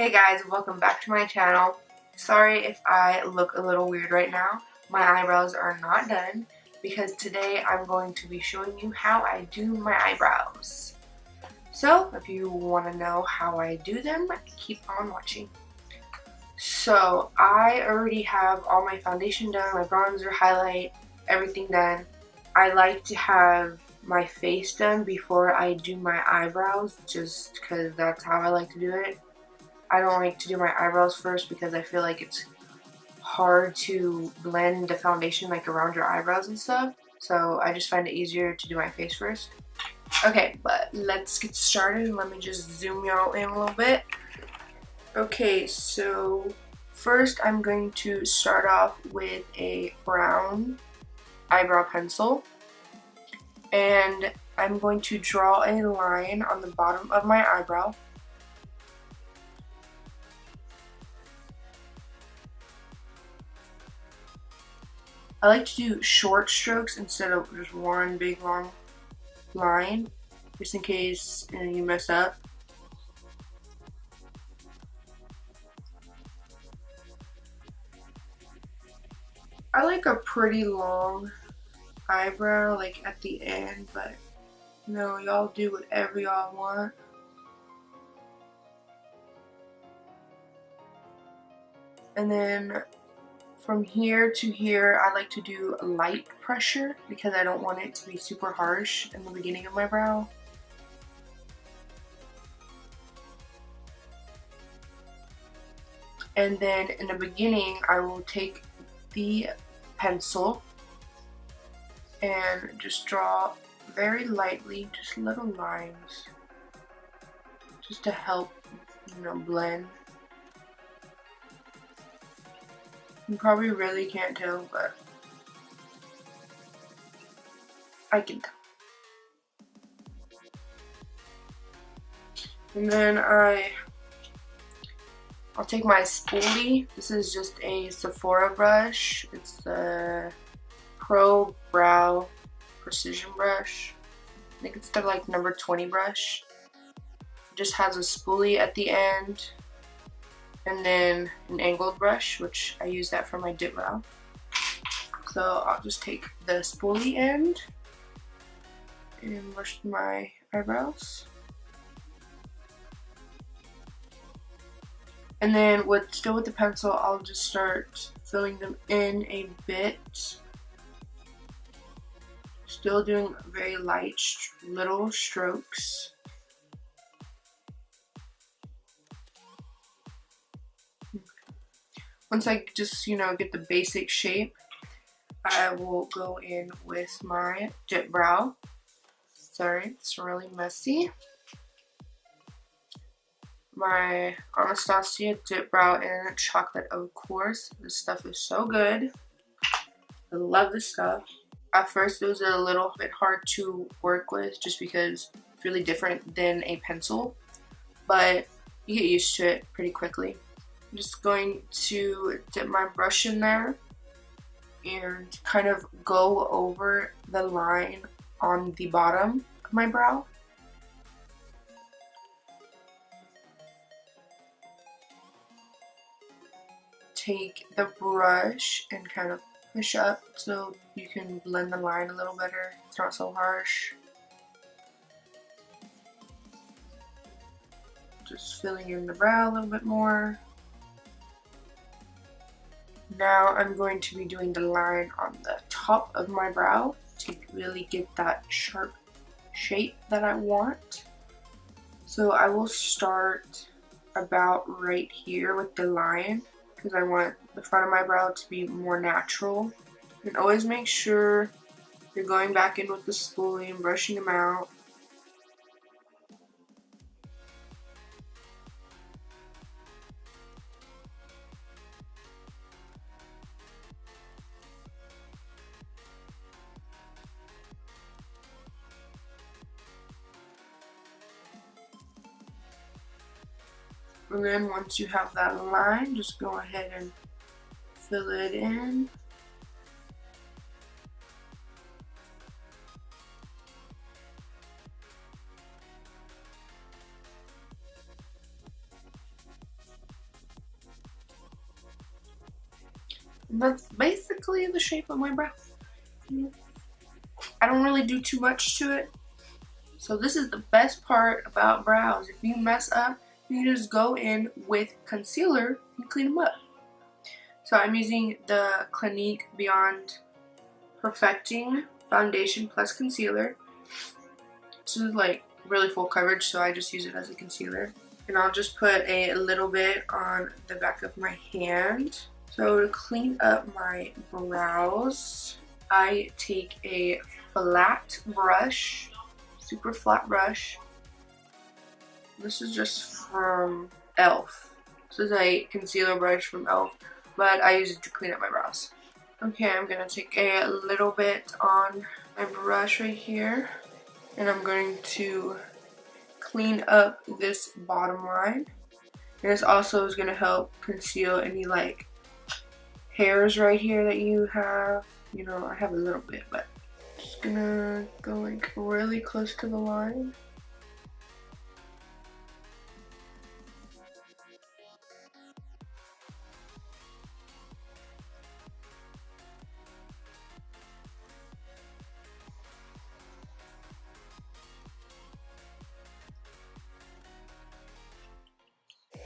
Hey guys, welcome back to my channel. Sorry if I look a little weird right now. My eyebrows are not done because today I'm going to be showing you how I do my eyebrows. So if you want to know how I do them, keep on watching. So I already have all my foundation done, my bronzer, highlight, everything done. I like to have my face done before I do my eyebrows just because that's how I like to do it. I don't like to do my eyebrows first because I feel like it's hard to blend the foundation like around your eyebrows and stuff. So I just find it easier to do my face first. Okay, but let's get started. Let me just zoom y'all in a little bit. Okay, so first I'm going to start off with a brown eyebrow pencil. And I'm going to draw a line on the bottom of my eyebrow. I like to do short strokes instead of just one big long line, just in case you mess up. I like a pretty long eyebrow, like at the end, but you know, y'all do whatever y'all want. And then from here to here, I like to do light pressure because I don't want it to be super harsh in the beginning of my brow. And then in the beginning, I will take the pencil and just draw very lightly, just little lines, just to help, you know, blend. You probably really can't tell, but I can tell. And then I'll take my spoolie. This is just a Sephora brush. It's the Pro Brow Precision brush. I think it's the like number 20 brush. It just has a spoolie at the end. And then an angled brush, which I use that for my dip brow. So I'll just take the spoolie end and brush my eyebrows. And then still with the pencil, I'll just start filling them in a bit. Still doing very light little strokes. Once I just, you know, get the basic shape, I will go in with my dip brow. Sorry, it's really messy. My Anastasia dip brow in chocolate, of course. This stuff is so good. I love this stuff. At first, it was a little bit hard to work with just because it's really different than a pencil, but you get used to it pretty quickly. I'm just going to dip my brush in there and kind of go over the line on the bottom of my brow. Take the brush and kind of push up so you can blend the line a little better. It's not so harsh. Just filling in the brow a little bit more. Now I'm going to be doing the line on the top of my brow to really get that sharp shape that I want. So I will start about right here with the line because I want the front of my brow to be more natural. And always make sure you're going back in with the spoolie and brushing them out. And then once you have that line, just go ahead and fill it in. And that's basically the shape of my brow. I don't really do too much to it. So this is the best part about brows. If you mess up, you just go in with concealer and clean them up. So I'm using the Clinique Beyond Perfecting Foundation plus Concealer. This is like really full coverage, so I just use it as a concealer. And I'll just put a little bit on the back of my hand. So to clean up my brows, I take a flat brush, super flat brush. This is just from e.l.f. This is a concealer brush from e.l.f. but I use it to clean up my brows. Okay, I'm gonna take a little bit on my brush right here, and I'm going to clean up this bottom line. And this also is gonna help conceal any like hairs right here that you have. You know, I have a little bit, but just gonna go like really close to the line.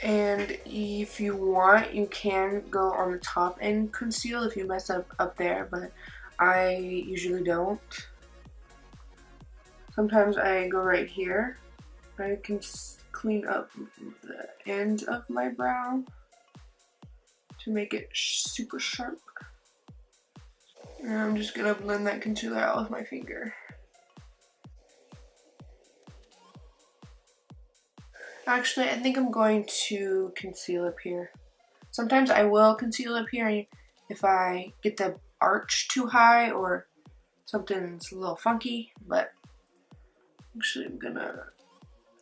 And if you want, you can go on the top and conceal if you mess up there, but I usually don't. Sometimes I go right here. I can clean up the end of my brow to make it super sharp. And I'm just gonna blend that concealer out with my finger. Actually, I think I'm going to conceal up here. Sometimes I will conceal up here if I get the arch too high or something's a little funky, but actually I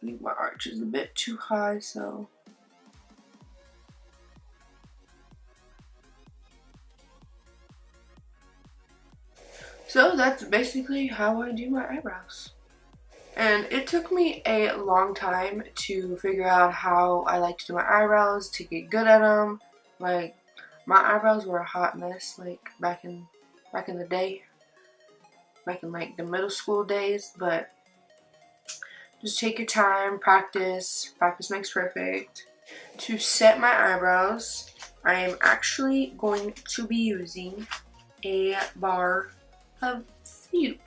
think my arch is a bit too high, so. So that's basically how I do my eyebrows. And it took me a long time to figure out how I like to do my eyebrows, to get good at them. Like, my eyebrows were a hot mess, like back in the day, back in like the middle school days. But just take your time, practice. Practice makes perfect. To set my eyebrows, I am actually going to be using a bar of sude.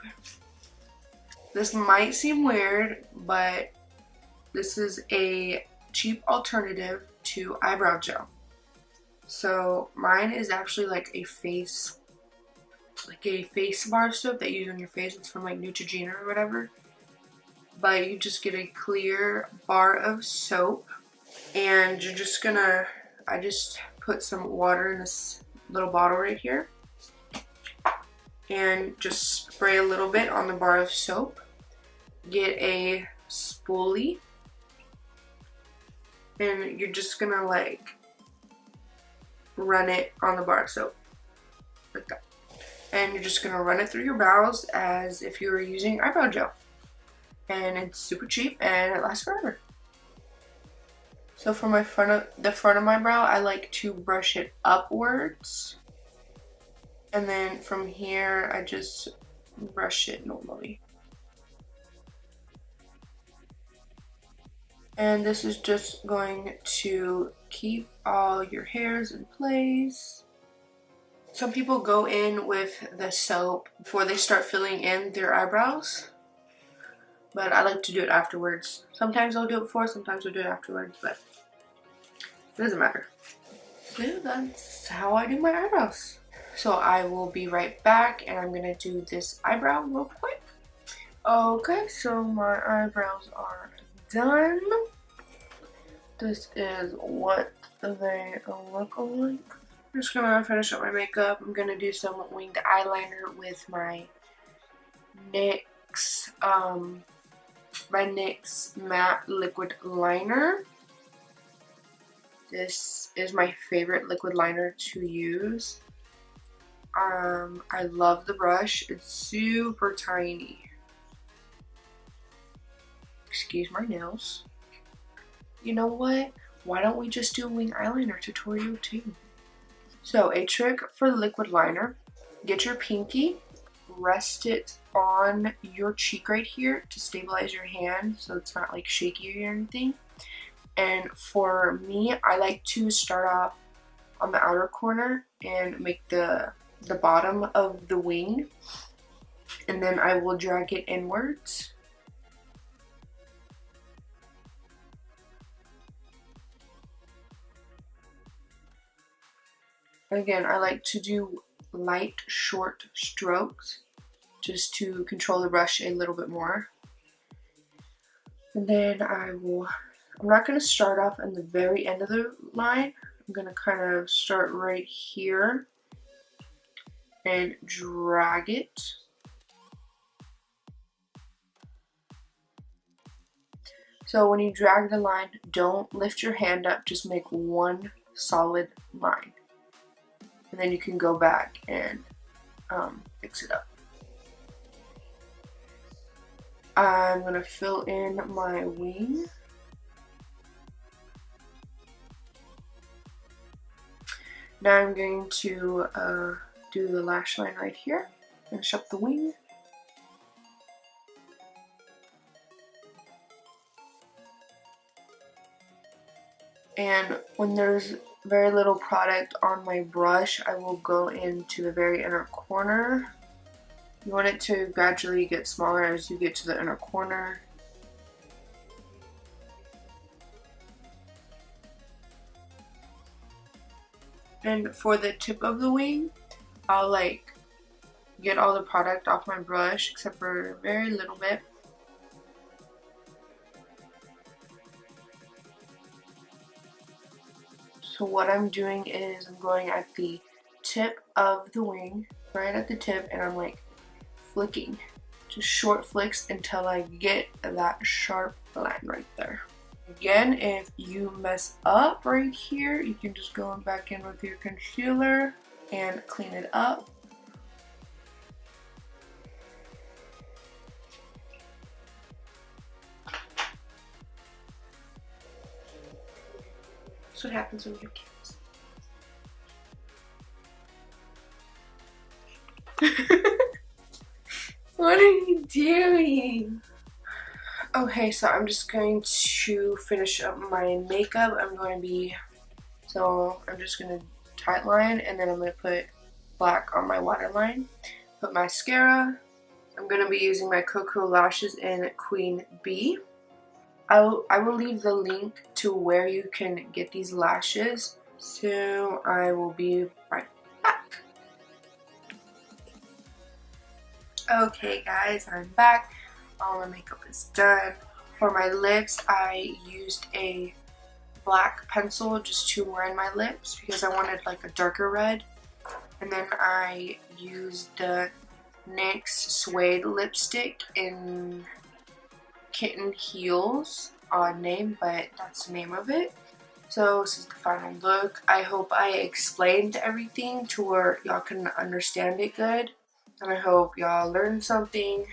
This might seem weird, but this is a cheap alternative to eyebrow gel. So mine is actually like a face bar soap that you use on your face. It's from like Neutrogena or whatever. But you just get a clear bar of soap, and you're just gonna, I just put some water in this little bottle right here, and just spray a little bit on the bar of soap. Get a spoolie, and you're just gonna like run it on the bar of soap like that, and you're just gonna run it through your brows as if you were using eyebrow gel, and it's super cheap and it lasts forever. So for the front of my brow, I like to brush it upwards, and then from here I just brush it normally. And this is just going to keep all your hairs in place. Some people go in with the soap before they start filling in their eyebrows, but I like to do it afterwards. Sometimes I'll do it before, sometimes I'll do it afterwards, but it doesn't matter. So that's how I do my eyebrows. So I will be right back, and I'm gonna do this eyebrow real quick. Okay, so my eyebrows are done. This is what they look like. I'm just gonna finish up my makeup. I'm gonna do some winged eyeliner with my NYX, matte liquid liner. This is my favorite liquid liner to use. I love the brush. It's super tiny. Excuse my nails. You know what? Why don't we just do a wing eyeliner tutorial too? So a trick for the liquid liner, get your pinky, rest it on your cheek right here to stabilize your hand so it's not like shaky or anything. And for me, I like to start off on the outer corner and make the bottom of the wing, and then I will drag it inwards. Again, I like to do light, short strokes just to control the brush a little bit more. And then I'm not going to start off in the very end of the line. I'm going to kind of start right here and drag it. So when you drag the line, don't lift your hand up, just make one solid line. And then you can go back and fix it up. I'm going to fill in my wing. Now I'm going to do the lash line right here, finish up the wing. And when there's very little product on my brush, I will go into the very inner corner. You want it to gradually get smaller as you get to the inner corner. And for the tip of the wing, I'll like get all the product off my brush except for a very little bit. So what I'm doing is I'm going at the tip of the wing, right at the tip, and I'm like flicking, just short flicks until I get that sharp line right there. Again, if you mess up right here, you can just go back in with your concealer and clean it up. That's what happens when you have kids. What are you doing? Okay, so I'm just going to finish up my makeup. I'm just going to tight line, and then I'm going to put black on my waterline. Put mascara. I'm going to be using my Cocoa Lashes in Queen Bee. I will leave the link to where you can get these lashes, so I will be right back. Okay guys, I'm back. All my makeup is done. For my lips, I used a black pencil just to line my lips because I wanted like a darker red. And then I used the NYX Suede lipstick in Kitten Heels. Odd name, but that's the name of it. So this is the final look. I hope I explained everything to where y'all can understand it good. And I hope y'all learned something.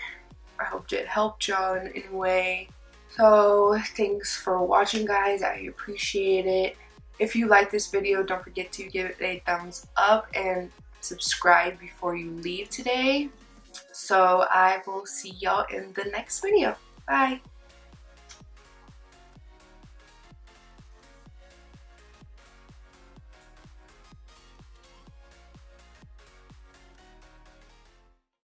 I hope it helped y'all in any way. So thanks for watching guys, I appreciate it. If you like this video, don't forget to give it a thumbs up and subscribe before you leave today. So I will see y'all in the next video. Bye!